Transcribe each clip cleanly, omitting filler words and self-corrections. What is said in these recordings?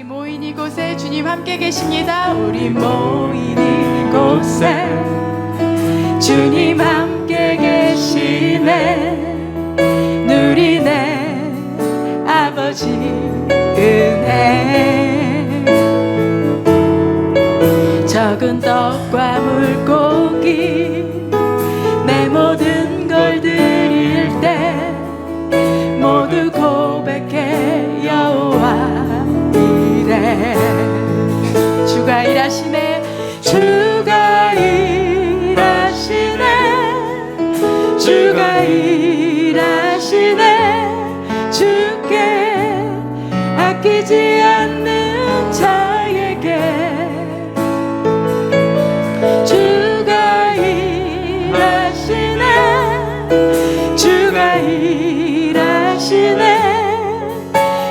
모인 이곳에 주님 함께 계십니다. 우리 모인 이곳에 주님 함께 계시네. 누리네 아버지 은혜. 적은 떡과 물고기 내 모든 걸 드릴 때 모두 고백해 여호와 이래. 주가 일하시네. 주가 일하시네. 주가 일하시네. 주께 아끼지 않는 자에게 주가 일하시네. 주가 일하시네.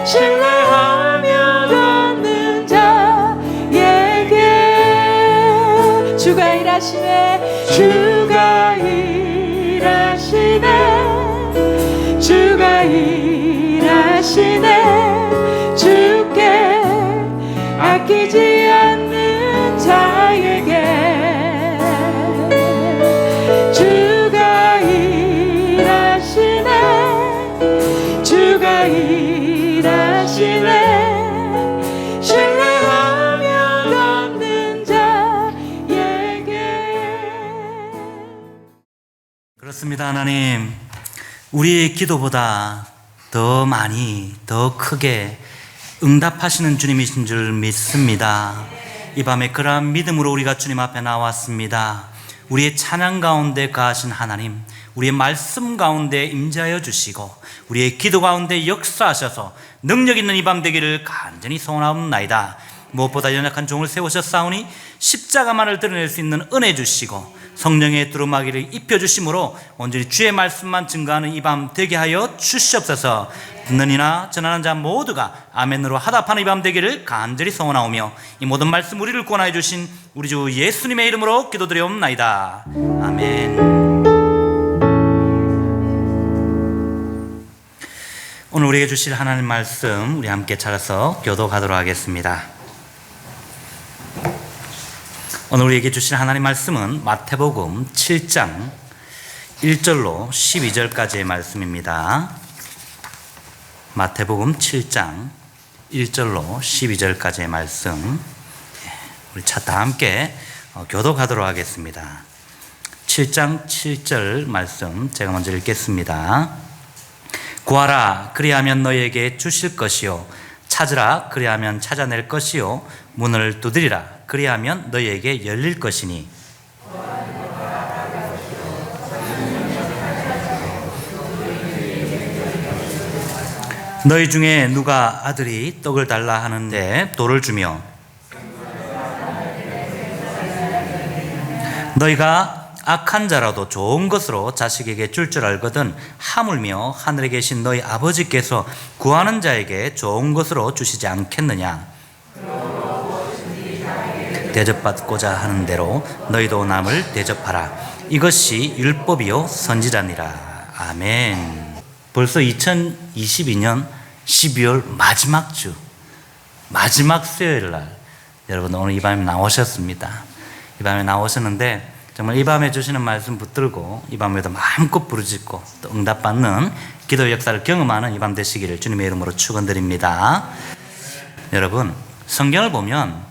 신뢰하며 걷는 자에게 주가 일하시네. 주가 일하시네. 주가 일하시네. 주께 아끼지 않는 자에게 주가 일하시네. 주가 일하시네. 신뢰하며 걷는 자에게. 그렇습니다. 하나님, 우리의 기도보다 더 많이 더 크게 응답하시는 주님이신 줄 믿습니다. 이 밤에 그러한 믿음으로 우리가 주님 앞에 나왔습니다. 우리의 찬양 가운데 거하신 하나님, 우리의 말씀 가운데 임재하여 주시고 우리의 기도 가운데 역사하셔서 능력 있는 이 밤 되기를 간절히 소원하옵나이다. 무엇보다 연약한 종을 세우셨사오니 십자가만을 드러낼 수 있는 은혜 주시고 성령의 두루마기를 입혀주심으로 온전히 주의 말씀만 증거하는 이 밤 되게 하여 주시옵소서. 듣는 이나 전하는 자 모두가 아멘으로 화답하는 이 밤 되기를 간절히 소원하오며 이 모든 말씀 우리를 구원하여 주신 우리 주 예수님의 이름으로 기도드리옵나이다. 아멘. 오늘 우리에게 주실 하나님 말씀 우리 함께 찾아서 교도하도록 하겠습니다. 오늘 우리에게 주실 하나님 말씀은 마태복음 7장 1절로 12절까지의 말씀입니다. 마태복음 7장 1절로 12절까지의 말씀 우리 다 함께 교독하도록 하겠습니다. 7장 7절 말씀 제가 먼저 읽겠습니다. 구하라 그리하면 너희에게 주실 것이요 찾으라 그리하면 찾아낼 것이요 문을 두드리라 그리하면 너희에게 열릴 것이니 너희 중에 누가 아들이 떡을 달라 하는데 돌을 주며 너희가 악한 자라도 좋은 것으로 자식에게 줄 줄 알거든 하물며 하늘에 계신 너희 아버지께서 구하는 자에게 좋은 것으로 주시지 않겠느냐. 대접받고자 하는 대로 너희도 남을 대접하라. 이것이 율법이요 선지자니라. 아멘. 벌써 2022년 12월 마지막 주 마지막 수요일날 여러분 오늘 이 밤에 나오셨습니다. 이 밤에 나오셨는데 정말 이 밤에 주시는 말씀 붙들고 이 밤에도 마음껏 부르짖고 또 응답받는 기도 역사를 경험하는 이 밤 되시기를 주님의 이름으로 축원드립니다. 여러분 성경을 보면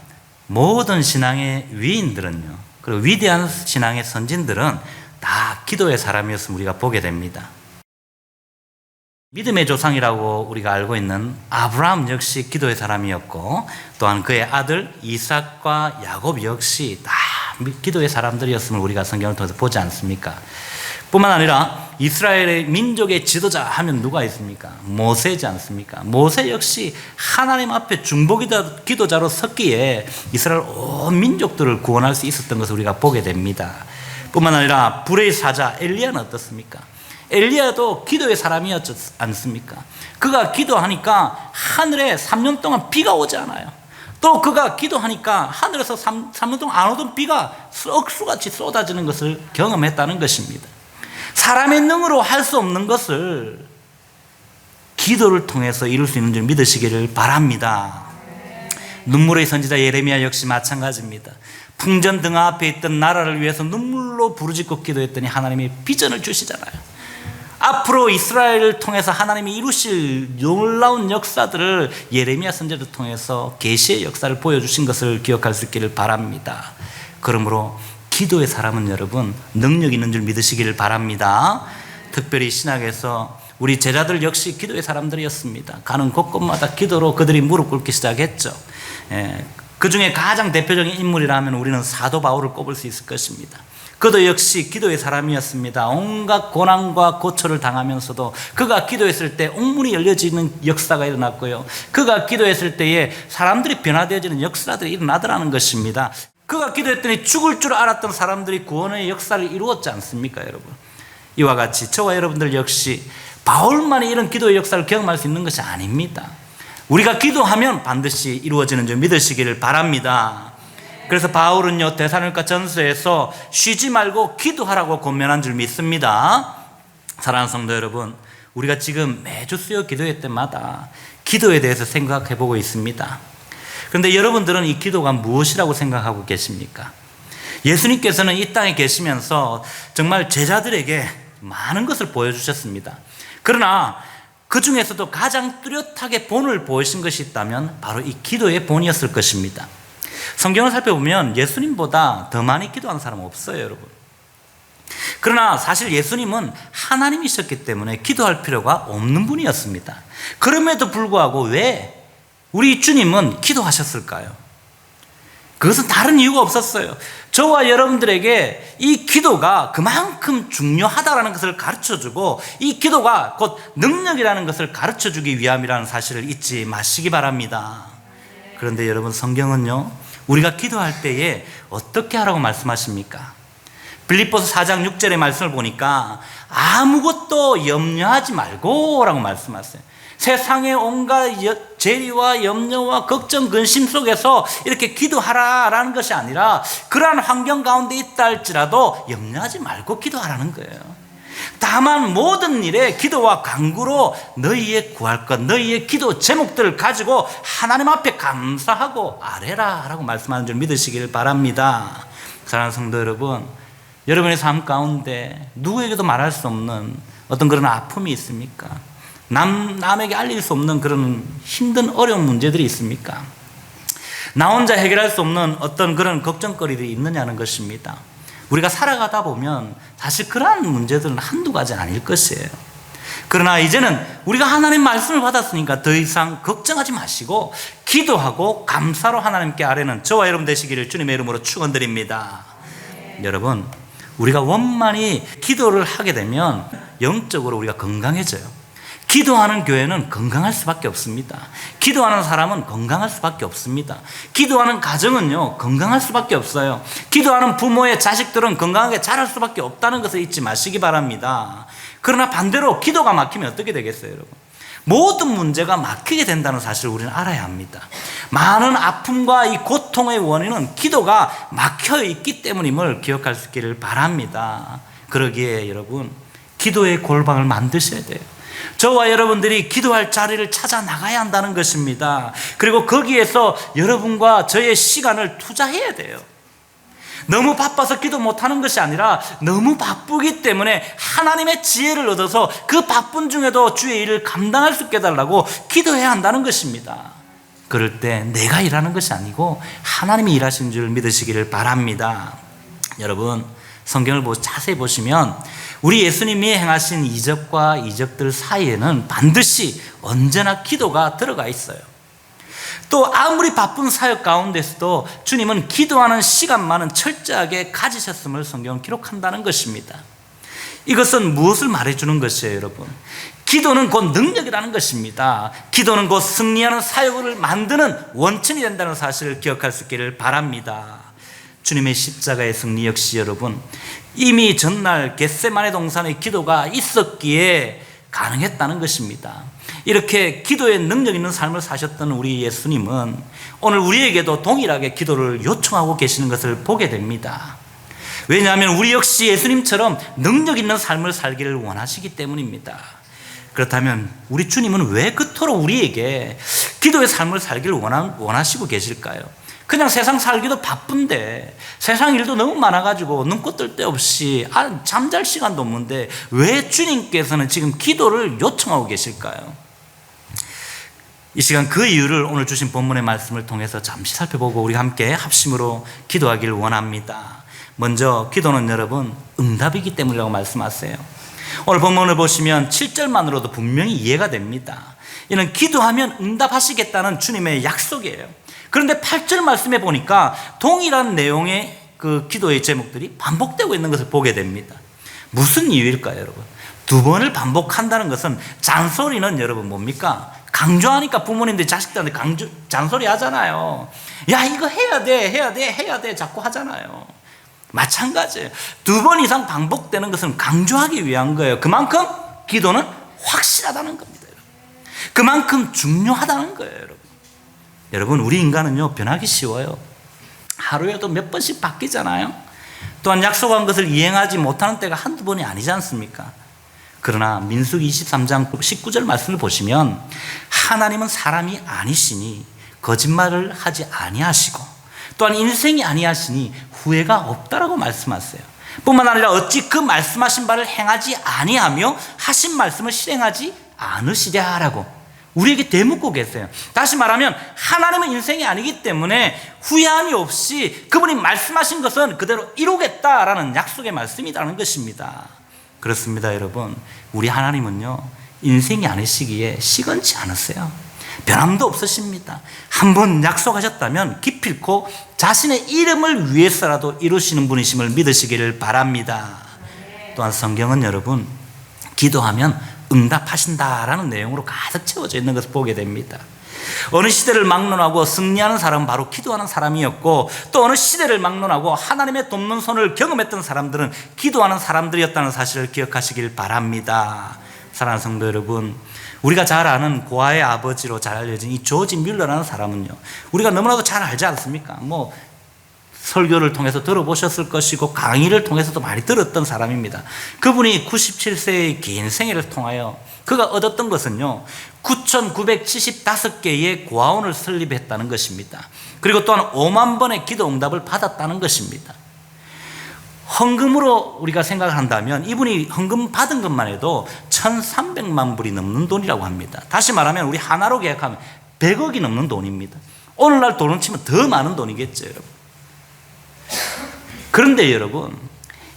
모든 신앙의 위인들은요 그리고 위대한 신앙의 선진들은 다 기도의 사람이었음을 우리가 보게 됩니다. 믿음의 조상이라고 우리가 알고 있는 아브라함 역시 기도의 사람이었고 또한 그의 아들 이삭과 야곱 역시 다 기도의 사람들이었음을 우리가 성경을 통해서 보지 않습니까? 뿐만 아니라 이스라엘의 민족의 지도자 하면 누가 있습니까? 모세지 않습니까? 모세 역시 하나님 앞에 중보 기도자로 섰기에 이스라엘 온 민족들을 구원할 수 있었던 것을 우리가 보게 됩니다. 뿐만 아니라 불의 사자 엘리야는 어떻습니까? 엘리야도 기도의 사람이었지 않습니까? 그가 기도하니까 하늘에 3년 동안 비가 오지 않아요. 또 그가 기도하니까 하늘에서 3년 동안 안 오던 비가 억수같이 쏟아지는 것을 경험했다는 것입니다. 사람의 능으로 할 수 없는 것을 기도를 통해서 이룰 수 있는 줄 믿으시기를 바랍니다. 눈물의 선지자 예레미야 역시 마찬가지입니다. 풍전 등 앞에 있던 나라를 위해서 눈물로 부르짖고 기도했더니 하나님이 비전을 주시잖아요. 앞으로 이스라엘을 통해서 하나님이 이루실 놀라운 역사들을 예레미야 선지자를 통해서 계시의 역사를 보여주신 것을 기억할 수 있기를 바랍니다. 그러므로 기도의 사람은 여러분 능력 있는 줄 믿으시기를 바랍니다. 특별히 신학에서 우리 제자들 역시 기도의 사람들이었습니다. 가는 곳곳마다 기도로 그들이 무릎 꿇기 시작했죠. 그 중에 가장 대표적인 인물이라면 우리는 사도 바울을 꼽을 수 있을 것입니다. 그도 역시 기도의 사람이었습니다. 온갖 고난과 고초를 당하면서도 그가 기도했을 때 옥문이 열려지는 역사가 일어났고요. 그가 기도했을 때에 사람들이 변화되어지는 역사들이 일어나더라는 것입니다. 그가 기도했더니 죽을 줄 알았던 사람들이 구원의 역사를 이루었지 않습니까, 여러분? 이와 같이 저와 여러분들 역시 바울만이 이런 기도의 역사를 경험할 수 있는 것이 아닙니다. 우리가 기도하면 반드시 이루어지는 줄 믿으시기를 바랍니다. 그래서 바울은요 데살로니가 전서에서 쉬지 말고 기도하라고 권면한 줄 믿습니다. 사랑하는 성도 여러분, 우리가 지금 매주 수요 기도회 때마다 기도에 대해서 생각해 보고 있습니다. 그런데 여러분들은 이 기도가 무엇이라고 생각하고 계십니까? 예수님께서는 이 땅에 계시면서 정말 제자들에게 많은 것을 보여주셨습니다. 그러나 그 중에서도 가장 뚜렷하게 본을 보이신 것이 있다면 바로 이 기도의 본이었을 것입니다. 성경을 살펴보면 예수님보다 더 많이 기도하는 사람은 없어요, 여러분. 그러나 사실 예수님은 하나님이셨기 때문에 기도할 필요가 없는 분이었습니다. 그럼에도 불구하고 왜 우리 주님은 기도하셨을까요? 그것은 다른 이유가 없었어요. 저와 여러분들에게 이 기도가 그만큼 중요하다는 것을 가르쳐주고 이 기도가 곧 능력이라는 것을 가르쳐주기 위함이라는 사실을 잊지 마시기 바랍니다. 그런데 여러분, 성경은요 우리가 기도할 때에 어떻게 하라고 말씀하십니까? 빌립보서 4장 6절의 말씀을 보니까 아무것도 염려하지 말고 라고 말씀하세요. 세상의 온갖 재리와 염려와 걱정, 근심 속에서 이렇게 기도하라라는 것이 아니라 그러한 환경 가운데 있다 할지라도 염려하지 말고 기도하라는 거예요. 다만 모든 일에 기도와 간구로 너희의 구할 것, 너희의 기도 제목들을 가지고 하나님 앞에 감사하고 아뢰라 라고 말씀하는 줄 믿으시길 바랍니다. 사랑하는 성도 여러분, 여러분의 삶 가운데 누구에게도 말할 수 없는 어떤 그런 아픔이 있습니까? 남에게 알릴 수 없는 그런 힘든 어려운 문제들이 있습니까? 나 혼자 해결할 수 없는 어떤 그런 걱정거리들이 있느냐는 것입니다. 우리가 살아가다 보면 사실 그러한 문제들은 한두 가지 아닐 것이에요. 그러나 이제는 우리가 하나님 말씀을 받았으니까 더 이상 걱정하지 마시고 기도하고 감사로 하나님께 아뢰는 저와 여러분 되시기를 주님의 이름으로 축원드립니다. 여러분, 우리가 원만히 기도를 하게 되면 영적으로 우리가 건강해져요. 기도하는 교회는 건강할 수밖에 없습니다. 기도하는 사람은 건강할 수밖에 없습니다. 기도하는 가정은요 건강할 수밖에 없어요. 기도하는 부모의 자식들은 건강하게 자랄 수밖에 없다는 것을 잊지 마시기 바랍니다. 그러나 반대로 기도가 막히면 어떻게 되겠어요, 여러분? 모든 문제가 막히게 된다는 사실을 우리는 알아야 합니다. 많은 아픔과 이 고통의 원인은 기도가 막혀 있기 때문임을 기억할 수 있기를 바랍니다. 그러기에 여러분, 기도의 골방을 만드셔야 돼요. 저와 여러분들이 기도할 자리를 찾아 나가야 한다는 것입니다. 그리고 거기에서 여러분과 저의 시간을 투자해야 돼요. 너무 바빠서 기도 못하는 것이 아니라 너무 바쁘기 때문에 하나님의 지혜를 얻어서 그 바쁜 중에도 주의 일을 감당할 수 있게 해달라고 기도해야 한다는 것입니다. 그럴 때 내가 일하는 것이 아니고 하나님이 일하시는 줄 믿으시기를 바랍니다. 여러분, 성경을 자세히 보시면 우리 예수님이 행하신 이적과 이적들 사이에는 반드시 언제나 기도가 들어가 있어요. 또 아무리 바쁜 사역 가운데서도 주님은 기도하는 시간만은 철저하게 가지셨음을 성경은 기록한다는 것입니다. 이것은 무엇을 말해주는 것이에요, 여러분? 기도는 곧 능력이라는 것입니다. 기도는 곧 승리하는 사역을 만드는 원천이 된다는 사실을 기억할 수 있기를 바랍니다. 주님의 십자가의 승리 역시 여러분, 이미 전날 겟세마네 동산의 기도가 있었기에 가능했다는 것입니다. 이렇게 기도의 능력 있는 삶을 사셨던 우리 예수님은 오늘 우리에게도 동일하게 기도를 요청하고 계시는 것을 보게 됩니다. 왜냐하면 우리 역시 예수님처럼 능력 있는 삶을 살기를 원하시기 때문입니다. 그렇다면 우리 주님은 왜 그토록 우리에게 기도의 삶을 살기를 원하시고 계실까요? 그냥 세상 살기도 바쁜데 세상 일도 너무 많아가지고 눈코 뜰 데 없이 잠잘 시간도 없는데 왜 주님께서는 지금 기도를 요청하고 계실까요? 이 시간 그 이유를 오늘 주신 본문의 말씀을 통해서 잠시 살펴보고 우리 함께 합심으로 기도하기를 원합니다. 먼저 기도는 여러분 응답이기 때문이라고 말씀하세요. 오늘 본문을 보시면 7절만으로도 분명히 이해가 됩니다. 이는 기도하면 응답하시겠다는 주님의 약속이에요. 그런데 8절 말씀에 보니까 동일한 내용의 그 기도의 제목들이 반복되고 있는 것을 보게 됩니다. 무슨 이유일까요, 여러분? 두 번을 반복한다는 것은 잔소리는 여러분 뭡니까? 강조하니까 부모님들이 자식들한테 잔소리 하잖아요. 야, 이거 해야 돼 자꾸 하잖아요. 마찬가지예요. 두 번 이상 반복되는 것은 강조하기 위한 거예요. 그만큼 기도는 확실하다는 겁니다. 여러분. 그만큼 중요하다는 거예요. 여러분, 우리 인간은요 변하기 쉬워요. 하루에도 몇 번씩 바뀌잖아요. 또한 약속한 것을 이행하지 못하는 때가 한두 번이 아니지 않습니까? 그러나 민수기 23장 19절 말씀을 보시면 하나님은 사람이 아니시니 거짓말을 하지 아니하시고 또한 인생이 아니하시니 후회가 없다라고 말씀하세요. 뿐만 아니라 어찌 그 말씀하신 바를 행하지 아니하며 하신 말씀을 실행하지 않으시랴라고 우리에게 대묻고 계세요. 다시 말하면 하나님은 인생이 아니기 때문에 후회함이 없이 그분이 말씀하신 것은 그대로 이루겠다라는 약속의 말씀이라는 것입니다. 그렇습니다, 여러분. 우리 하나님은요 인생이 아니시기에 시건치 않으세요. 변함도 없으십니다. 한번 약속하셨다면 기필코 자신의 이름을 위해서라도 이루시는 분이심을 믿으시기를 바랍니다. 또한 성경은 여러분 기도하면 응답하신다라는 내용으로 가득 채워져 있는 것을 보게 됩니다. 어느 시대를 막론하고 승리하는 사람은 바로 기도하는 사람이었고 또 어느 시대를 막론하고 하나님의 돕는 손을 경험했던 사람들은 기도하는 사람들이었다는 사실을 기억하시길 바랍니다. 사랑하는 성도 여러분, 우리가 잘 아는 고아의 아버지로 잘 알려진 이 조지 뮬러라는 사람은요 우리가 너무나도 잘 알지 않습니까? 설교를 통해서 들어보셨을 것이고 강의를 통해서도 많이 들었던 사람입니다. 그분이 97세의 긴 생애를 통하여 그가 얻었던 것은요 9,975개의 고아원을 설립했다는 것입니다. 그리고 또한 5만 번의 기도 응답을 받았다는 것입니다. 헌금으로 우리가 생각을 한다면 이분이 헌금 받은 것만 해도 1,300만 불이 넘는 돈이라고 합니다. 다시 말하면 우리 하나로 계약하면 100억이 넘는 돈입니다. 오늘날 돈을 치면 더 많은 돈이겠죠, 여러분. 그런데 여러분,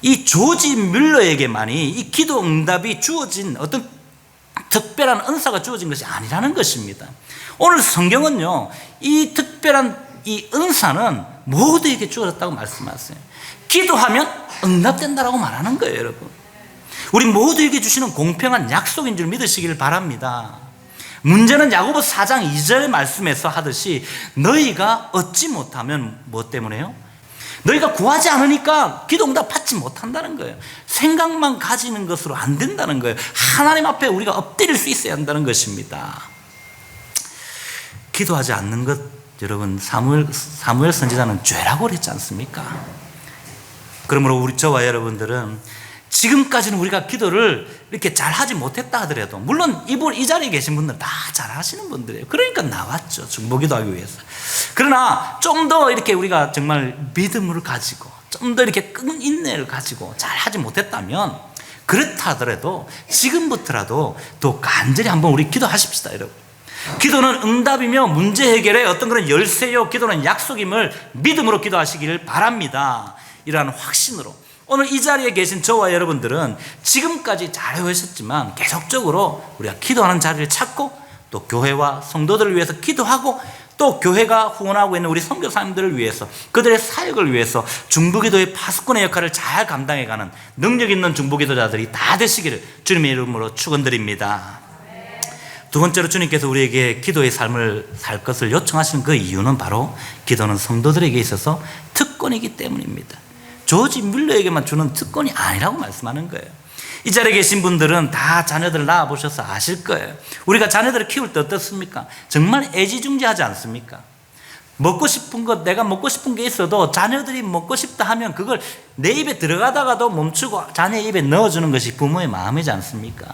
이 조지 뮬러에게만이 이 기도 응답이 주어진 어떤 특별한 은사가 주어진 것이 아니라는 것입니다. 오늘 성경은요 이 특별한 이 은사는 모두에게 주어졌다고 말씀하세요. 기도하면 응답된다라고 말하는 거예요, 여러분. 우리 모두에게 주시는 공평한 약속인 줄 믿으시길 바랍니다. 문제는 야고보 4장 2절의 말씀에서 하듯이 너희가 얻지 못하면 뭐 때문에요? 너희가 구하지 않으니까 기도 응답 받지 못한다는 거예요. 생각만 가지는 것으로 안 된다는 거예요. 하나님 앞에 우리가 엎드릴 수 있어야 한다는 것입니다. 기도하지 않는 것, 여러분, 사무엘 선지자는 죄라고 그랬지 않습니까? 그러므로 저와 여러분들은 지금까지는 우리가 기도를 이렇게 잘하지 못했다 하더라도 물론 이 자리에 계신 분들은 다 잘하시는 분들이에요. 그러니까 나왔죠, 중보기도하기 위해서. 그러나 좀 더 이렇게 우리가 정말 믿음을 가지고 좀 더 이렇게 끈 인내를 가지고 잘하지 못했다면 그렇다 하더라도 지금부터라도 더 간절히 한번 우리 기도하십시다, 여러분. 기도는 응답이며 문제 해결의 어떤 그런 열쇠요, 기도는 약속임을 믿음으로 기도하시기를 바랍니다. 이러한 확신으로 오늘 이 자리에 계신 저와 여러분들은 지금까지 잘 해오셨지만 계속적으로 우리가 기도하는 자리를 찾고 또 교회와 성도들을 위해서 기도하고 또 교회가 후원하고 있는 우리 선교사님들을 위해서 그들의 사역을 위해서 중보기도의 파수꾼의 역할을 잘 감당해가는 능력 있는 중보기도자들이 다 되시기를 주님의 이름으로 축원드립니다. 두 번째로 주님께서 우리에게 기도의 삶을 살 것을 요청하시는 그 이유는 바로 기도는 성도들에게 있어서 특권이기 때문입니다. 조지 뮬러에게만 주는 특권이 아니라고 말씀하는 거예요. 이 자리에 계신 분들은 다 자녀들 낳아보셔서 아실 거예요. 우리가 자녀들을 키울 때 어떻습니까? 정말 애지중지하지 않습니까? 먹고 싶은 것, 내가 먹고 싶은 게 있어도 자녀들이 먹고 싶다 하면 그걸 내 입에 들어가다가도 멈추고 자녀 입에 넣어주는 것이 부모의 마음이지 않습니까?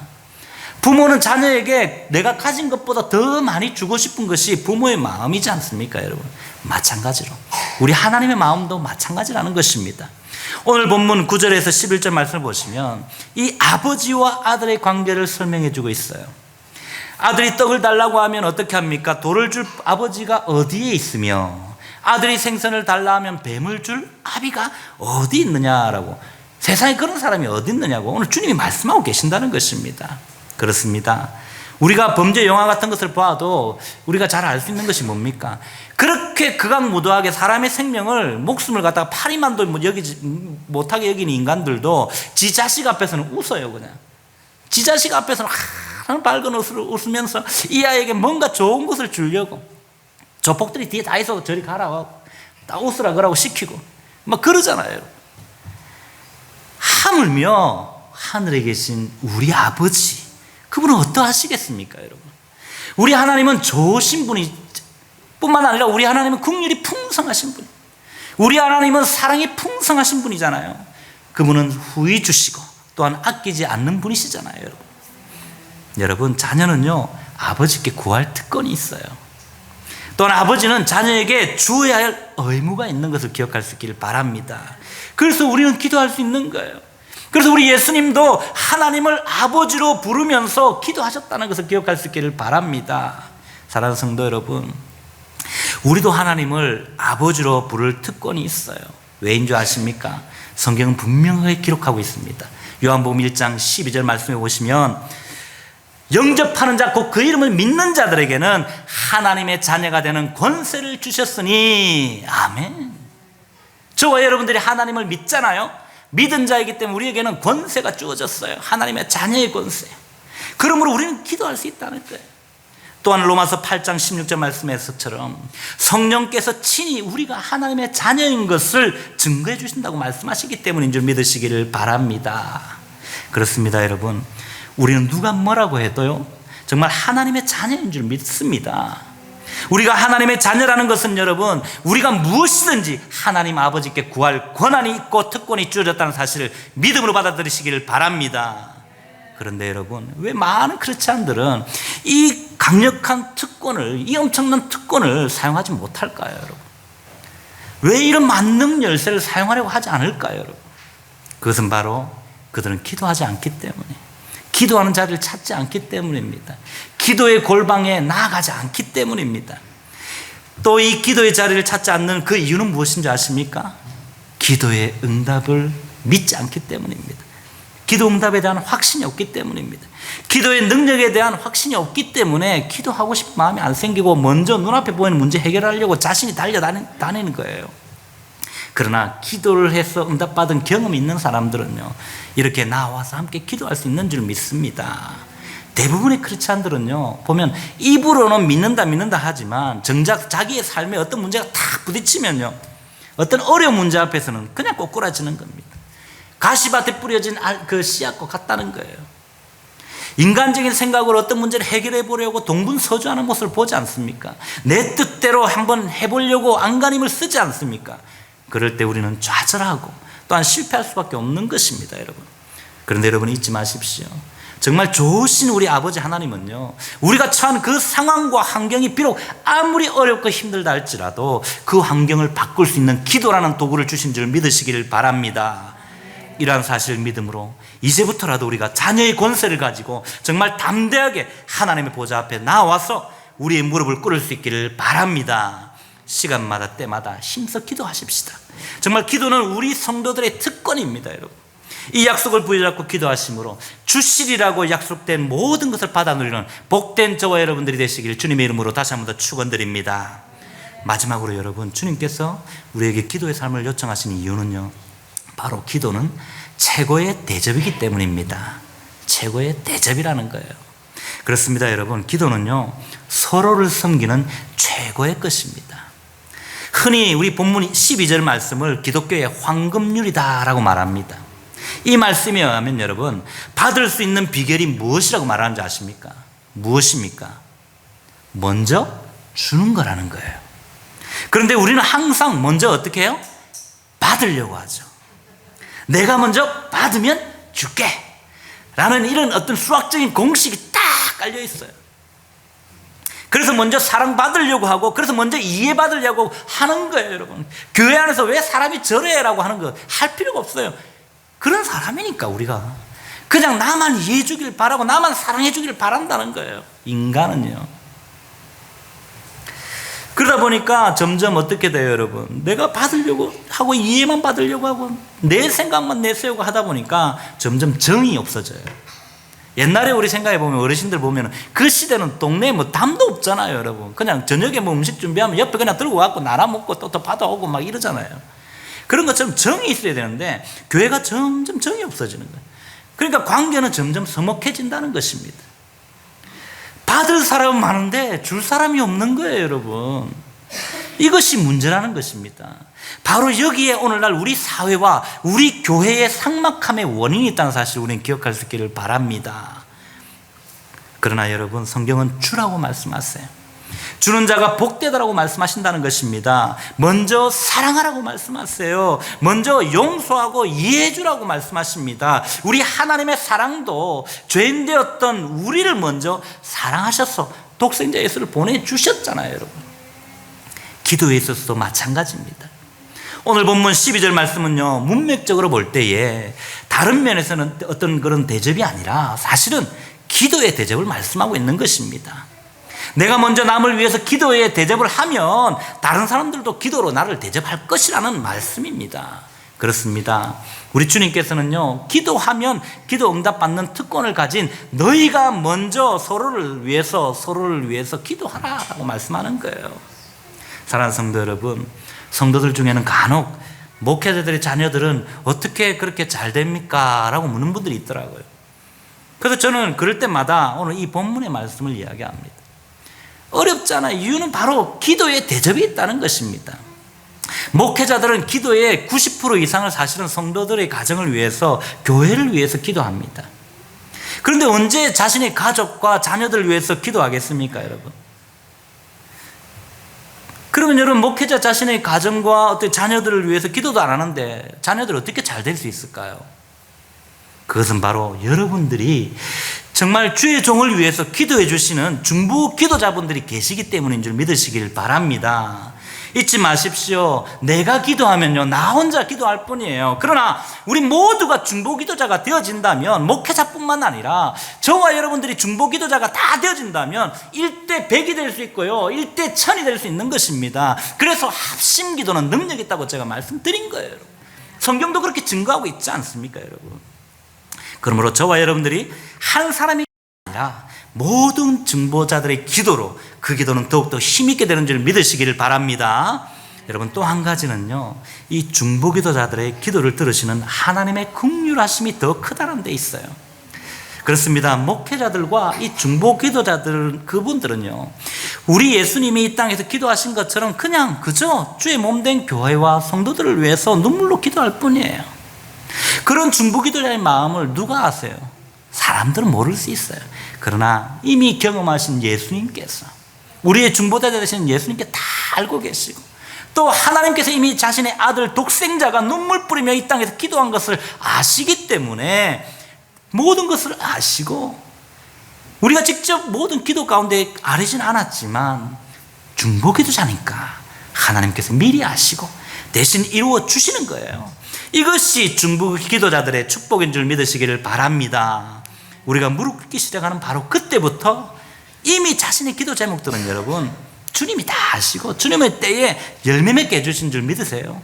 부모는 자녀에게 내가 가진 것보다 더 많이 주고 싶은 것이 부모의 마음이지 않습니까, 여러분? 마찬가지로 우리 하나님의 마음도 마찬가지라는 것입니다. 오늘 본문 9절에서 11절 말씀을 보시면 이 아버지와 아들의 관계를 설명해 주고 있어요. 아들이 떡을 달라고 하면 어떻게 합니까? 돌을 줄 아버지가 어디에 있으며, 아들이 생선을 달라 하면 뱀을 줄 아비가 어디 있느냐라고. 세상에 그런 사람이 어디 있느냐고 오늘 주님이 말씀하고 계신다는 것입니다. 그렇습니다. 우리가 범죄 영화 같은 것을 봐도 우리가 잘 알 수 있는 것이 뭡니까? 그렇게 극악무도하게 사람의 생명을, 목숨을 갖다가 파리만도 여기지 못하게 여기는 인간들도 지 자식 앞에서는 웃어요. 그냥 지 자식 앞에서는 항상 밝은 웃으로 웃으면서 이 아이에게 뭔가 좋은 것을 주려고, 조폭들이 뒤에 다 있어도 저리 가라고 딱 웃으라 그러고 시키고 막 그러잖아요. 하물며 하늘에 계신 우리 아버지, 그분은 어떠하시겠습니까, 여러분? 우리 하나님은 좋으신 분이 뿐만 아니라 우리 하나님은 긍휼이 풍성하신 분, 우리 하나님은 사랑이 풍성하신 분이잖아요. 그분은 후히 주시고 또한 아끼지 않는 분이시잖아요, 여러분. 여러분, 자녀는요 아버지께 구할 특권이 있어요. 또한 아버지는 자녀에게 주어야 할 의무가 있는 것을 기억할 수 있기를 바랍니다. 그래서 우리는 기도할 수 있는 거예요. 그래서 우리 예수님도 하나님을 아버지로 부르면서 기도하셨다는 것을 기억할 수 있기를 바랍니다. 사랑하는 성도 여러분, 우리도 하나님을 아버지로 부를 특권이 있어요. 왜인 줄 아십니까? 성경은 분명하게 기록하고 있습니다. 요한복음 1장 12절 말씀해 보시면 영접하는 자, 곧 그 이름을 믿는 자들에게는 하나님의 자녀가 되는 권세를 주셨으니. 아멘. 저와 여러분들이 하나님을 믿잖아요. 믿은 자이기 때문에 우리에게는 권세가 주어졌어요. 하나님의 자녀의 권세. 그러므로 우리는 기도할 수 있다는 거예요. 또한 로마서 8장 16절 말씀에서처럼 성령께서 친히 우리가 하나님의 자녀인 것을 증거해 주신다고 말씀하시기 때문인 줄 믿으시기를 바랍니다. 그렇습니다, 여러분. 우리는 누가 뭐라고 해도요 정말 하나님의 자녀인 줄 믿습니다. 우리가 하나님의 자녀라는 것은 여러분, 우리가 무엇이든지 하나님 아버지께 구할 권한이 있고 특권이 주어졌다는 사실을 믿음으로 받아들이시기를 바랍니다. 그런데 여러분, 왜 많은 크리스찬들은 이 강력한 특권을, 이 엄청난 특권을 사용하지 못할까요, 여러분? 왜 이런 만능 열쇠를 사용하려고 하지 않을까요, 여러분? 그것은 바로 그들은 기도하지 않기 때문에, 기도하는 자리를 찾지 않기 때문입니다. 기도의 골방에 나아가지 않기 때문입니다. 또 이 기도의 자리를 찾지 않는 그 이유는 무엇인 줄 아십니까? 기도의 응답을 믿지 않기 때문입니다. 기도 응답에 대한 확신이 없기 때문입니다. 기도의 능력에 대한 확신이 없기 때문에 기도하고 싶은 마음이 안 생기고 먼저 눈앞에 보이는 문제 해결하려고 자신이 달려다니는 거예요. 그러나 기도를 해서 응답받은 경험이 있는 사람들은요 이렇게 나와서 함께 기도할 수 있는 줄 믿습니다. 대부분의 크리스찬들은요 보면 입으로는 믿는다 하지만 정작 자기의 삶에 어떤 문제가 탁 부딪히면요 어떤 어려운 문제 앞에서는 그냥 꼬꾸라지는 겁니다. 가시밭에 뿌려진 그 씨앗과 같다는 거예요. 인간적인 생각으로 어떤 문제를 해결해 보려고 동분서주하는 모습을 보지 않습니까? 내 뜻대로 한번 해보려고 안간힘을 쓰지 않습니까? 그럴 때 우리는 좌절하고 또한 실패할 수밖에 없는 것입니다, 여러분. 그런데 여러분 잊지 마십시오. 정말 좋으신 우리 아버지 하나님은요 우리가 처한 그 상황과 환경이 비록 아무리 어렵고 힘들다 할지라도 그 환경을 바꿀 수 있는 기도라는 도구를 주신 줄 믿으시기를 바랍니다. 이러한 사실을 믿음으로 이제부터라도 우리가 자녀의 권세를 가지고 정말 담대하게 하나님의 보좌 앞에 나와서 우리의 무릎을 꿇을 수 있기를 바랍니다. 시간마다 때마다 힘써 기도하십시다. 정말 기도는 우리 성도들의 특권입니다, 여러분. 이 약속을 부여잡고 기도하심으로 주시리라고 약속된 모든 것을 받아 누리는 복된 저와 여러분들이 되시기를 주님의 이름으로 다시 한 번 더 축원드립니다. 마지막으로 여러분, 주님께서 우리에게 기도의 삶을 요청하신 이유는요 바로 기도는 최고의 대접이기 때문입니다. 최고의 대접이라는 거예요. 그렇습니다, 여러분. 기도는요 서로를 섬기는 최고의 것입니다. 흔히 우리 본문 12절 말씀을 기독교의 황금률이다라고 말합니다. 이 말씀에 의하면 여러분 받을 수 있는 비결이 무엇이라고 말하는지 아십니까? 무엇입니까? 먼저 주는 거라는 거예요. 그런데 우리는 항상 먼저 어떻게 해요? 받으려고 하죠. 내가 먼저 받으면 줄게 라는 이런 어떤 수학적인 공식이 딱 깔려 있어요. 그래서 먼저 사랑받으려고 하고, 그래서 먼저 이해받으려고 하는 거예요, 여러분. 교회 안에서 왜 사람이 저래라고 하는 거 할 필요가 없어요. 그런 사람이니까 우리가 그냥 나만 이해해 주길 바라고 나만 사랑해 주길 바란다는 거예요, 인간은요. 그러다 보니까 점점 어떻게 돼요, 여러분? 내가 받으려고 하고 이해만 받으려고 하고 내 생각만 내세우고 하다 보니까 점점 정이 없어져요. 옛날에 우리 생각해 보면, 어르신들 보면 그 시대는 동네에 뭐 담도 없잖아요, 여러분. 그냥 저녁에 뭐 음식 준비하면 옆에 그냥 들고 와갖고 나눠 먹고 또 받아오고 막 이러잖아요. 그런 것처럼 정이 있어야 되는데 교회가 점점 정이 없어지는 거예요. 그러니까 관계는 점점 서먹해진다는 것입니다. 받을 사람은 많은데 줄 사람이 없는 거예요, 여러분. 이것이 문제라는 것입니다. 바로 여기에 오늘날 우리 사회와 우리 교회의 삭막함의 원인이 있다는 사실을 우리는 기억할 수 있기를 바랍니다. 그러나 여러분, 성경은 주라고 말씀하세요. 주는 자가 복되다라고 말씀하신다는 것입니다. 먼저 사랑하라고 말씀하세요. 먼저 용서하고 이해해 주라고 말씀하십니다. 우리 하나님의 사랑도 죄인 되었던 우리를 먼저 사랑하셔서 독생자 예수를 보내주셨잖아요, 여러분. 기도에 있어서도 마찬가지입니다. 오늘 본문 12절 말씀은요, 문맥적으로 볼 때에 다른 면에서는 어떤 그런 대접이 아니라 사실은 기도의 대접을 말씀하고 있는 것입니다. 내가 먼저 남을 위해서 기도의 대접을 하면 다른 사람들도 기도로 나를 대접할 것이라는 말씀입니다. 그렇습니다. 우리 주님께서는요, 기도하면 기도 응답받는 특권을 가진 너희가 먼저 서로를 위해서 기도하라고 말씀하는 거예요. 사랑하는 성도 여러분, 성도들 중에는 간혹 목회자들의 자녀들은 어떻게 그렇게 잘 됩니까? 라고 묻는 분들이 있더라고요. 그래서 저는 그럴 때마다 오늘 이 본문의 말씀을 이야기합니다. 어렵잖아요. 이유는 바로 기도에 대접이 있다는 것입니다. 목회자들은 기도의 90% 이상을 사실은 성도들의 가정을 위해서, 교회를 위해서 기도합니다. 그런데 언제 자신의 가족과 자녀들을 위해서 기도하겠습니까, 여러분? 그러면 여러분, 목회자 자신의 가정과 어떤 자녀들을 위해서 기도도 안 하는데 자녀들이 어떻게 잘 될 수 있을까요? 그것은 바로 여러분들이 정말 주의 종을 위해서 기도해 주시는 중보 기도자분들이 계시기 때문인 줄 믿으시길 바랍니다. 잊지 마십시오. 내가 기도하면요, 나 혼자 기도할 뿐이에요. 그러나 우리 모두가 중보 기도자가 되어진다면, 목회자뿐만 아니라 저와 여러분들이 중보 기도자가 다 되어진다면 1대 100이 될 수 있고요, 1대 1000이 될 수 있는 것입니다. 그래서 합심 기도는 능력이 있다고 제가 말씀드린 거예요, 여러분. 성경도 그렇게 증거하고 있지 않습니까, 여러분? 그러므로 저와 여러분들이 한 사람이 아니라 모든 중보자들의 기도로 그 기도는 더욱더 힘있게 되는 줄 믿으시기를 바랍니다. 여러분, 또 한 가지는요, 이 중보 기도자들의 기도를 들으시는 하나님의 긍휼하심이 더 크다는 데 있어요. 그렇습니다. 목회자들과 이 중보 기도자들, 그분들은요, 우리 예수님이 이 땅에서 기도하신 것처럼 그냥 그저 주의 몸된 교회와 성도들을 위해서 눈물로 기도할 뿐이에요. 그런 중보 기도자의 마음을 누가 아세요? 사람들은 모를 수 있어요. 그러나 이미 경험하신 예수님께서, 우리의 중보자 되신 예수님께 다 알고 계시고, 또 하나님께서 이미 자신의 아들 독생자가 눈물 뿌리며 이 땅에서 기도한 것을 아시기 때문에 모든 것을 아시고, 우리가 직접 모든 기도 가운데 아뢰진 않았지만 중보 기도자니까 하나님께서 미리 아시고 대신 이루어 주시는 거예요. 이것이 중보 기도자들의 축복인 줄 믿으시기를 바랍니다. 우리가 무릎 꿇기 시작하는 바로 그때부터 이미 자신의 기도 제목들은 여러분, 주님이 다 아시고 주님의 때에 열매 맺게 해주신 줄 믿으세요.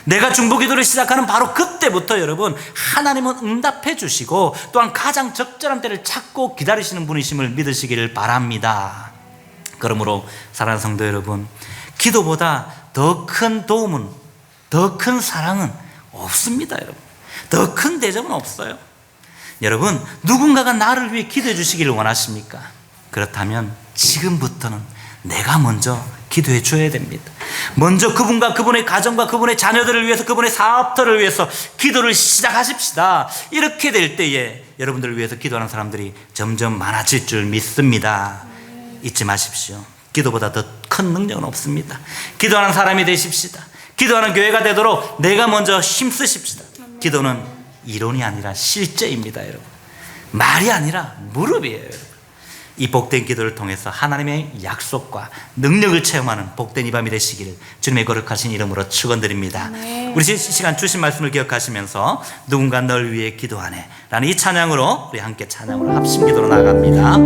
내가 중보 기도를 시작하는 바로 그때부터 여러분, 하나님은 응답해 주시고 또한 가장 적절한 때를 찾고 기다리시는 분이심을 믿으시기를 바랍니다. 그러므로 사랑하는 성도 여러분, 기도보다 더 큰 도움은, 더 큰 사랑은 없습니다. 여러분, 더 큰 대접은 없어요. 여러분, 누군가가 나를 위해 기도해 주시기를 원하십니까? 그렇다면 지금부터는 내가 먼저 기도해 줘야 됩니다. 먼저 그분과 그분의 가정과 그분의 자녀들을 위해서, 그분의 사업터를 위해서 기도를 시작하십시다. 이렇게 될 때에 여러분들을 위해서 기도하는 사람들이 점점 많아질 줄 믿습니다. 잊지 마십시오. 기도보다 더 큰 능력은 없습니다. 기도하는 사람이 되십시다. 기도하는 교회가 되도록 내가 먼저 힘쓰십시다. 기도는 이론이 아니라 실제입니다, 여러분. 말이 아니라 무릎이에요, 여러분. 이 복된 기도를 통해서 하나님의 약속과 능력을 체험하는 복된 이 밤이 되시기를 주님의 거룩하신 이름으로 축원드립니다. 우리 시간 주신 말씀을 기억하시면서 누군가 널 위해 기도하네 라는 이 찬양으로 우리 함께 찬양으로 합심 기도로 나갑니다.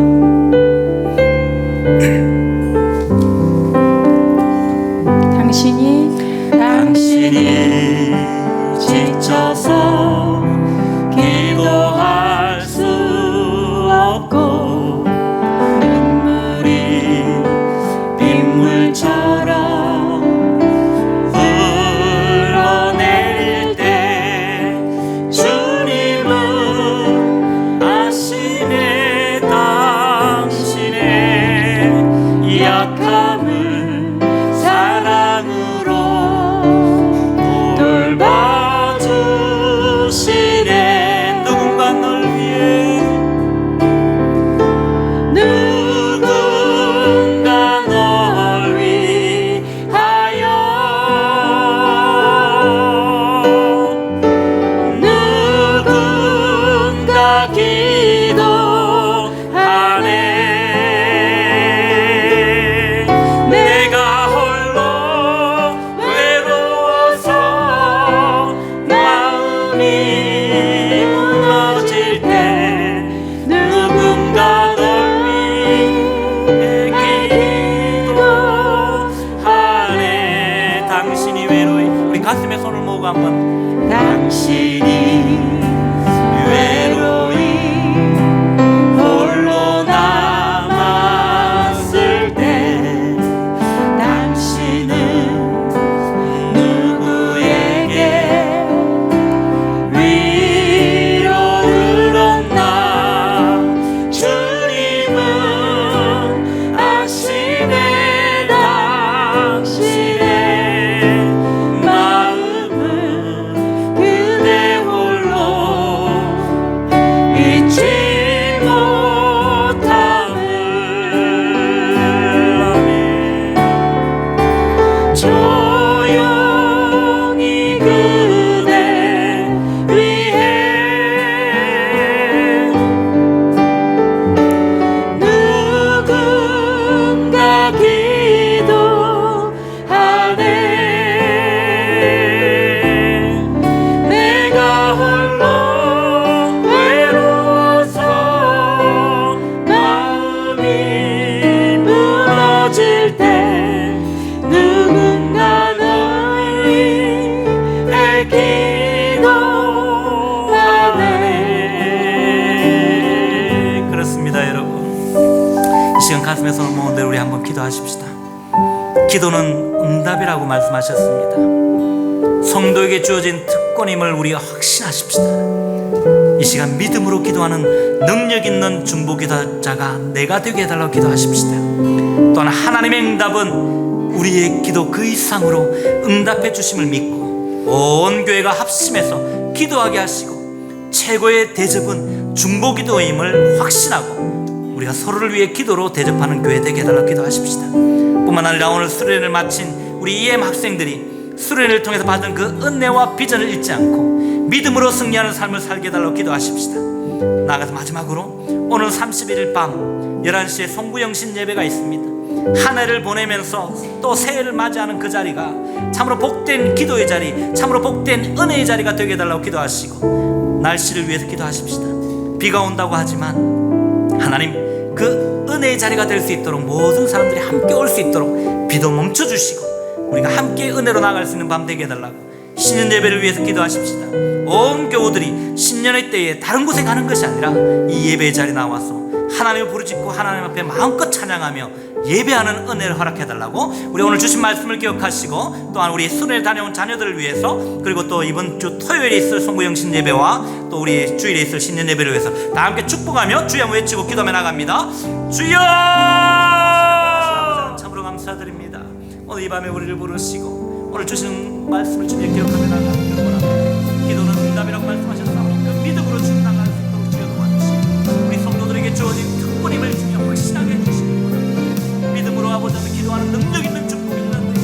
당신이 지쳐서 기도할 수 없고 눈물이 빗물처럼 흘러내릴 때 주님은 아시네. 당신의 약함을 사랑으로 돌봐주시네. 누군가 널 위해 누군가 널 위하여 누군가 기도하네. 내가 홀로 외로워서 마음이 무너질 때 누군가 널 위해 기도하네. 당신이 외로이 우리 가슴에 손을 모으고 한번 당신이 외로이 홀로 남았을 때 당신은 누구에게 위로를 얻나. 주님은 아시네. 당신의 마음은 그대 홀로 잊지 못함을. 조용히 그대 위해 누군가 기도하네. 내가 홀로 외로워서 마음이 무너질 때 누군가 널 위해 기도하네. 그렇습니다, 여러분. 이 시간 가슴에 손을 모은 대로 우리 한번 기도하십시다. 기도는 응답이라고 말씀하셨습니다. 성도에게 주어진 특권임을 우리가 확신하십시다. 이 시간 믿음으로 기도하는 능력 있는 중보기도자가 내가 되게 해달라고 기도하십시다. 또한 하나님의 응답은 우리의 기도 그 이상으로 응답해 주심을 믿고 온 교회가 합심해서 기도하게 하시고 최고의 대접은 중보기도임을 확신하고 우리가 서로를 위해 기도로 대접하는 교회 되게 해달라고 기도하십시다. 뿐만 아니라 오늘 수련을 마친 우리 EM 학생들이 수련을 통해서 받은 그 은혜와 비전을 잊지 않고 믿음으로 승리하는 삶을 살게 해달라고 기도하십시다. 나아가서 마지막으로 오늘 31일 밤 11시에 송구영신 예배가 있습니다. 한 해를 보내면서 또 새해를 맞이하는 그 자리가 참으로 복된 기도의 자리, 참으로 복된 은혜의 자리가 되게 해달라고 기도하시고 날씨를 위해서 기도하십시다. 비가 온다고 하지만 하나님 그 은혜의 자리가 될 수 있도록 모든 사람들이 함께 올 수 있도록 비도 멈춰주시고 우리가 함께 은혜로 나아갈 수 있는 밤 되게 해달라고 신년 예배를 위해서 기도하십시다. 온 교우들이 신년의 때에 다른 곳에 가는 것이 아니라 이 예배의 자리에 나와서 하나님을 부르짖고 하나님 앞에 마음껏 찬양하며 예배하는 은혜를 허락해달라고 우리 오늘 주신 말씀을 기억하시고 또한 우리 수련회 다녀온 자녀들을 위해서 그리고 또 이번 주 토요일에 있을 송구영신 예배와 또 우리 주일에 있을 신년 예배를 위해서 다 함께 축복하며 주여 한번 외치고 기도하며 나갑니다. 주여! 참으로 감사드립니다. 오늘 이 밤에 우리를 부르시고 오늘 주신 말씀을 주님 기억하며 나갑니다. 기도는 응답이라고 말씀하셨사오니 그 믿음으로 주님 나갈 수 있도록 주여 도와주시고 우리 성도들에게 주어진 특권임을 주여 확신하게 해주시고 믿음으로 아버지 앞에 기도하는 능력 있는 축복이 있는데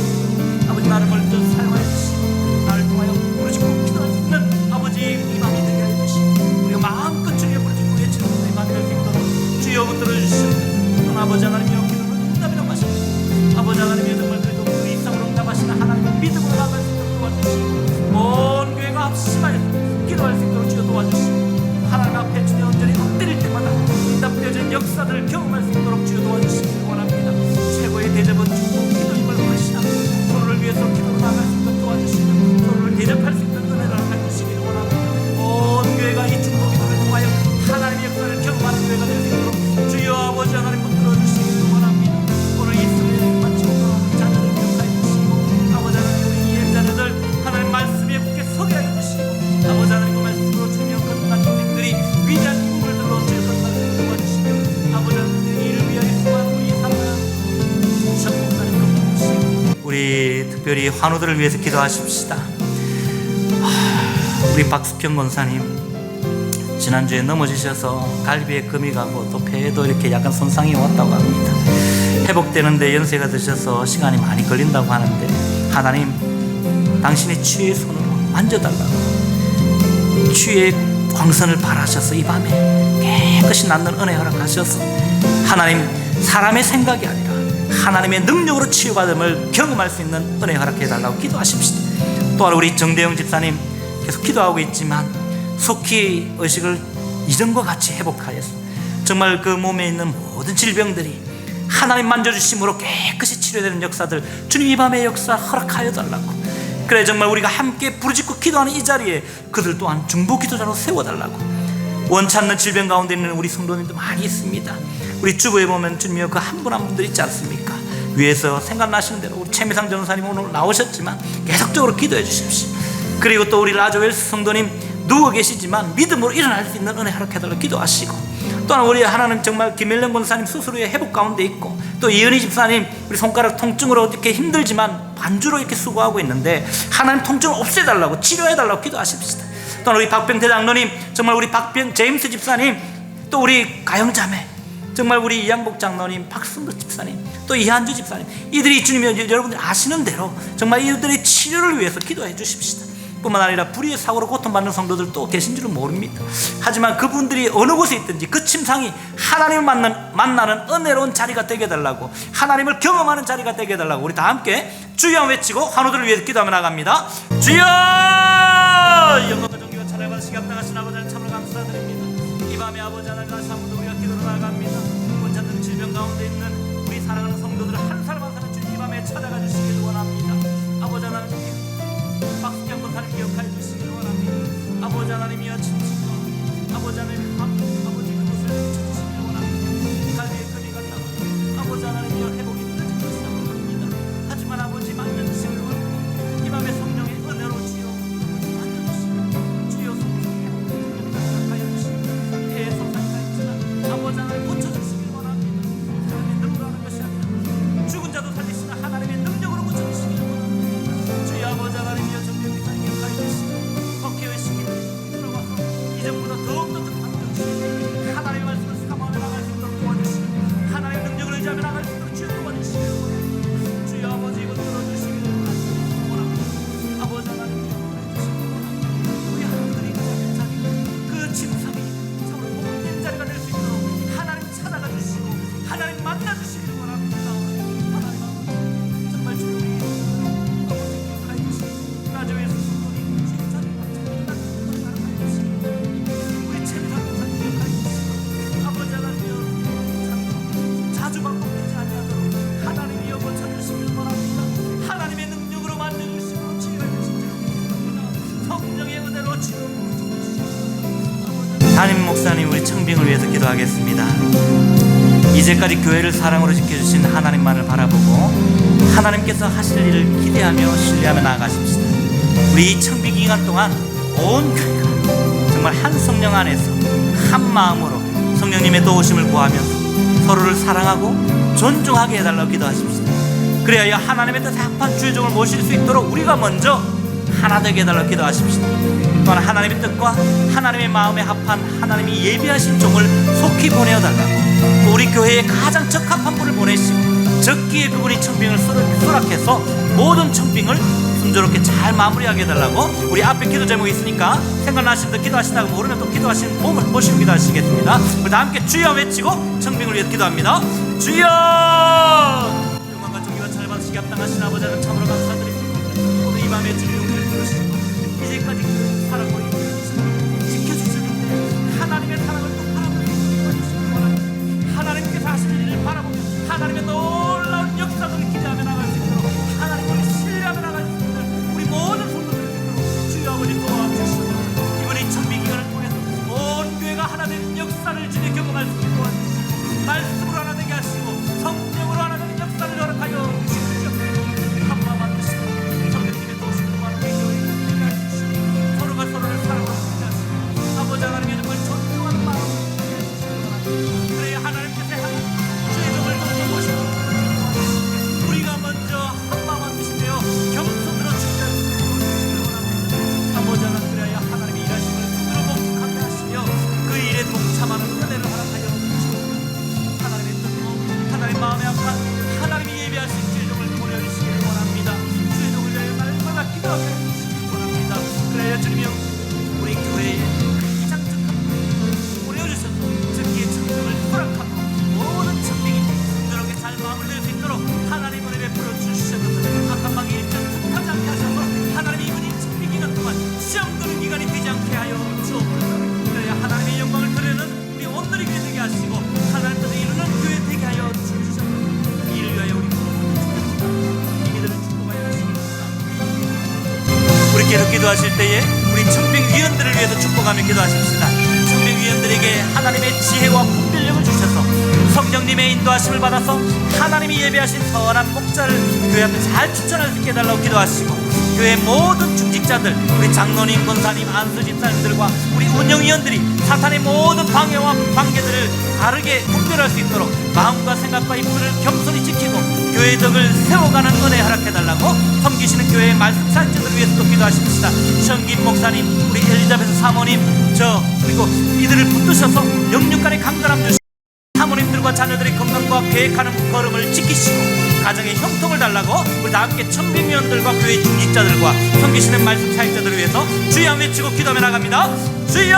아버지 나를 먼저 사용하여 주시고 나를 통하여 부르짖고 기도할 수 있는 아버지 이 밤이 되게 해주시고 우리가 마음껏 주님 부르짖고 외치는 우리 밤이 될 수 있도록 주여 붙들어 주시옵소서. 특별히 환우들을 위해서 기도하십시다. 우리 박숙현 권사님 지난주에 넘어지셔서 갈비에 금이 가고 또 폐에도 이렇게 약간 손상이 왔다고 합니다. 회복되는데 연세가 드셔서 시간이 많이 걸린다고 하는데 하나님 당신의 치유의 손으로 만져달라고 치유의 광선을 발하셔서 이 밤에 깨끗이 낫는 은혜 허락하셔서 하나님 사람의 생각이 아니라 하나님의 능력으로 치유받음을 경험할 수 있는 은혜 허락해달라고 기도하십시다. 또한 우리 정대영 집사님 계속 기도하고 있지만 속히 의식을 이전과 같이 회복하여서 정말 그 몸에 있는 모든 질병들이 하나님 만져주심으로 깨끗이 치료되는 역사들 주님 이 밤의 역사 허락하여 달라고. 그래 정말 우리가 함께 부르짖고 기도하는 이 자리에 그들 또한 중보 기도자로 세워달라고. 원치 않는 질병 가운데 있는 우리 성도님도 많이 있습니다. 우리 주부에 보면 주님이여 그 한 분 한 분들 있지 않습니까? 위에서 생각나시는 대로 우리 최미상 전사님 오늘 나오셨지만 계속적으로 기도해 주십시오. 그리고 또 우리 라조웰스 성도님 누워 계시지만 믿음으로 일어날 수 있는 은혜 허락해달라고 기도하시고, 또한 우리 하나님 정말 김일령 권사님 스스로의 회복 가운데 있고, 또 이은희 집사님 우리 손가락 통증으로 이렇게 힘들지만 반주로 이렇게 수고하고 있는데 하나님 통증을 없애달라고 치료해달라고 기도하십시다. 또한 우리 박병태 장로님, 정말 우리 제임스 집사님, 또 우리 가영자매, 정말 우리 이양복 장로님, 박승덕 집사님, 또 이한주 집사님, 이들이 주님이 여러분들이 아시는 대로 정말 이들의 치료를 위해서 기도해 주십시다. 뿐만 아니라 불의의 사고로 고통받는 성도들도 계신 줄은 모릅니다. 하지만 그분들이 어느 곳에 있든지 그 침상이 하나님을 만나는 은혜로운 자리가 되게 해달라고, 하나님을 경험하는 자리가 되게 해달라고 우리 다 함께 주여 외치고 환우들을 위해서 기도하며 나갑니다. 주여! 영광과 존귀와 찬양을 받으시기 합당하신 아버지 하나님 참으로 감사드립니다. 이 밤에 아버지 하나님 다시 한 번 더 우리가 기도로 나갑니다. 원치 않는 질병 가운데 있는 우리 사랑하는 성도들 한 사람 한 사람 주님 이 밤에 찾아가 주시길 원합니다. 아버지 하나님 박숙현 권사님 기억하여 주시길 원합니다. 아버지 하나님이여 진실로 아버지 하나님 아버지 그곳을 비춰주시길 원합니다. 갈비에 금이 갔다가 아버지 하나님이여 회복이 늦은 것이라고 합니다. 하지만 아버지 만져주시길 원합니다. 이 밤에 성령의 은혜로 주여 만져주시고 주여 성령의 회복하여 주시고 폐에 손상이 있지만 아버지 하나님 고쳐주시길 원합니다. 하나님의 능으로 하는 것이 아니라 죽은 자도 살리시는 하나님의 능력으로 고쳐주시길 원합니다. 주여 아버지 하나님이여 이전보다 더욱더 강조하시고 하나님의 말씀을 사모하며 나갈 수 있도록 도와주시고 하나님의 능력을 의지하며 나갈 수 있도록 주여 도와주시길 원합니다. 주여 아버지 이곳 들어주시기를 원합니다. 아버지 하나님이여 우리 하나님들이 그 침상이 참으로 복된 자리가 될 수 있도록 하나님 찾아가 주시고 하나님 만나 주시기를 원합니다. 하나님 아버지 정말 주여 아버지 기억하여 주시고 라조에서 성도님 주의 자리를 자주 반복되지 않도록 하나님이여 고쳐주시길 원합니다. 하나님의 능력으로 만져주시고 치유해 주시옵소서. 성령의 은혜로 치유해 주시옵소서. 담임 목사님 우리 청빙을 위해서 기도하겠습니다. 이제까지 교회를 사랑으로 지켜주신 하나님만을 바라보고 하나님께서 하실 일을 기대하며 신뢰하며 나아가십시다. 우리 이 청빙 기간 동안 온 교회가 정말 한 성령 안에서 한 마음으로 성령님의 도우심을 구하면서 서로를 사랑하고 존중하게 해달라고 기도하십시다. 그래야 하나님의 뜻에 합한 주의 종을 모실 수 있도록 우리가 먼저 하나 되게 해달라고 기도하십시다. 또한 하나님의 뜻과 하나님의 마음에 합한 하나님이 예비하신 종을 속히 보내어달라고, 또 우리 교회에 가장 적합한 분을 보내시고 적기에 그분이 청빙을 수락해서 모든 청빙을 순조롭게 잘 마무리하게 해달라고. 우리 앞에 기도 제목이 있으니까 생각나시는 분 기도하신다고 모르면 또 기도하시는 몸을 모시고 기도하시겠습니다. 우리 다 함께 주여 외치고 청빙을 위해서 기도합니다. 주여! 영광과 존귀와 찬양을 받으시기 합당하신 아버지 하나님 참으로 감사드립니다. 오늘 이 밤에 주의 용기를 들으시고 이제까지 그 사랑으로 지켜주셨는데 하나님의 사랑을 또 바라보시기 원합니다. 하나님께서 하실 일을 바라보며 하나님의 놀라운 역사들을 기대하며 나갈 수 있도록 하나님을 신뢰하며 나갈 수 있도록 우리 모든 성도들 주여 아버지 도와주시고 이번 이 청빙 기간을 통해서 온 교회가 하나 되는 역사를 주님 경험할 수 있도록 도와주시고 말씀으로 하나 되게 하시고 성령으로 하나 되는 역사를 허락하여 주시옵소서. 한마음 만드시고 허락해 주시기 원합니다. 그래야 주님이여 우리 교회에 가장 적합한 우리 오셔서 즉기의 청명을 허락하고 모든 청명이 순조롭게 잘 마무리될 수 있도록 하나님 은혜 베풀어 주시옵소서. 악한 마귀 일편 툭하지 않게 하셔서 하나님이 이번 이 청명 기간 동안 시험 드는 기간이 되지 않게 하여 주옵소서. 그래야 하나님의 영광을 드리는 우리 온누리 교회 되게 하시고 하나님 뜻을 이루는 교회 되게 하여 주시옵소서. 이를 위하여 우리 이들을 축복하여 주시옵소서. 우리 계속 기도하실 때에 우리 청명위원들을 위해서 축복하며 기도하십시다. 청명위원들에게 하나님의 지혜와 분별력을 주셔서 성령님의 인도하심을 받아서 하나님이 예배하신 선한 목자를 교회 앞에 잘 추천할 수 있게 해달라고 기도하시고, 교회 모든 중직자들, 우리 장로님, 권사님, 안수 집사님들과 우리 운영위원들이 사탄의 모든 방해와 관계들을 바르게 분별할 수 있도록 마음과 생각과 입술을 겸손히 지키고 교회의 덕을 세워가는 은혜 허락해달라고 섬기시는 교회의 말씀 사역자들을 위해서도 기도하십시다. 성김 목사님, 우리 엘리자베스 사모님, 그리고 이들을 붙드셔서 영육간의 강건함 주시고 사모님들과 자녀들의 건강과 계획하는 걸음을 지키시고 가정의 형통을 달라고 우리 다 함께 청빙위원들과 교회 중직자들과 섬기시는 말씀 사역자들을 위해서 주여 외치고 기도하며 나갑니다. 주여!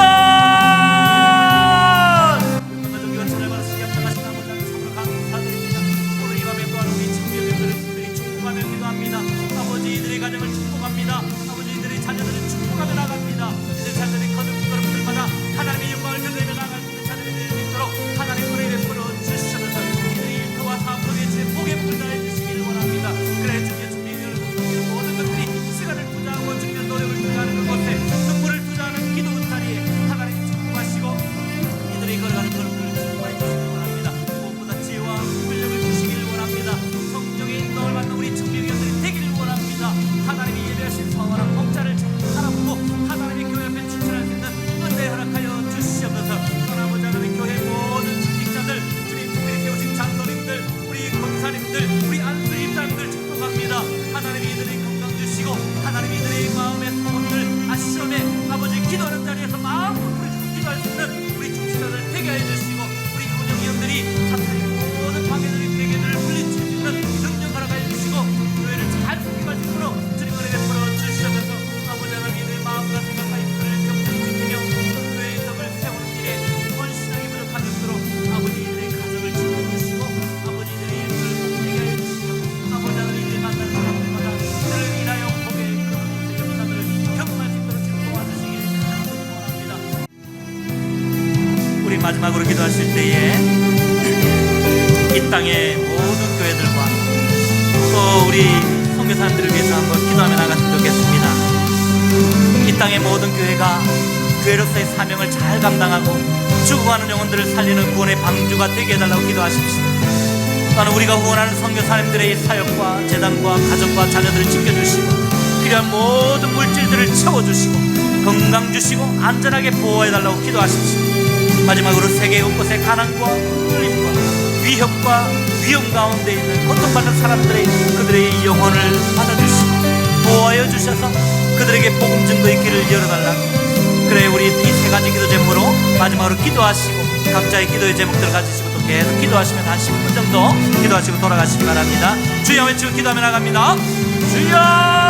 영광과 찬양을 받으시기 합당하신 아버지 하나님 참으로 감사드립니다. 오늘 이 밤에 또한 우리 청빙위원들을 특별히 축복하며 기도합니다. 아버지 이들의 가정을 축복합니다. 아버지 이들의 자녀들을 축복하며 나갑니다. 이들 자녀들의 걸음들마다 하나님의 영광을 드러내며 나갈 수 있는 자녀들이 될 수 있도록 하나님 은혜 베풀어 주시옵소서. 이들의 일터와 사업을 위해 제 복의 복을 다해 주시기를 원합니다. 그래 주님의 준비를 돕기는 모든 것들이 시간을 투자하고 주님의 노력을 투자하는 그곳에 눈물을 투자하는 기도 자리에 하나님 축복하시고 이들이 걸어가는 걸음들을 축복해 주시기 원합니다. 무엇보다 지혜와 분별력을 주시기를 원합니다. 성령의 인도를 받는 우리 청명위원들이 되기를 원합니다. 하나님이 예배하신 선한 목자를 잘 알아보고 하나님의 교회 앞에 추천할 수 있는 은혜 허락하여 주시옵소서. 아버지 하나님 교회 모든 직직자들, 주님 특별히 세우신 장로님들, 우리 권사님들, 우리 안수 집사님들 축복합니다. 하나님이 이들의 건강 주시고 하나님이 이들의 마음의 소원을 아시오매 아버지 기도하는 자리에서 마음을 부르짖고 기도할 수 있는 우리 중직자들 되게 해 주시고 우리 운영위원들이 사탄의 모든 방해들이 대개들을 물리칠 수 있는 능력 허락하여 주시고 교회를 잘 섬기갈 수 있도록 주님 은혜 베풀어 주시옵소서. 아버지 하나님 이들의 마음과 생각과 입술을 겸손히 지키며 교회의 덕을 세우는 일에 헌신하게 부족함이 없도록 아버지 이들의 가정을 지켜주시고 아버지 이들의 일들을 복되게 하여 주시고 아버지 하나님 이들이 만나는 사람들마다 그들을 인하여 복의 그 역사들을 경험할 수 있도록 주님 도와주시기를 간절히 원합니다. 우리 마지막으로 기도하실 때에 이 땅의 모든 교회들과 또 우리 선교사님들을 위해서 한번 기도하며 나갔으면 좋겠습니다. 이 땅의 모든 교회가 교회로서의 사명을 잘 감당하고 죽어가는 영혼들을 살리는 구원의 방주가 되게 해달라고 기도하십시오. 또한 우리가 후원하는 선교사님들의 사역과 재단과 가정과 자녀들을 지켜주시고 필요한 모든 물질들을 채워주시고 건강 주시고 안전하게 보호해달라고 기도하십시오. 마지막으로 세계 곳곳의 가난과 끌림과 위협과 위험 가운데 있는 고통받는 사람들의 그들의 영혼을 받아주시고 보호하여 주셔서 그들에게 복음 증거의 길을 열어달라고. 그래 우리 이 세 가지 기도 제목으로 마지막으로 기도하시고 각자의 기도의 제목들을 가지시고 또 계속 기도하시면 한 10분 정도 기도하시고 돌아가시기 바랍니다. 주여 외치고 기도하며 나갑니다. 주여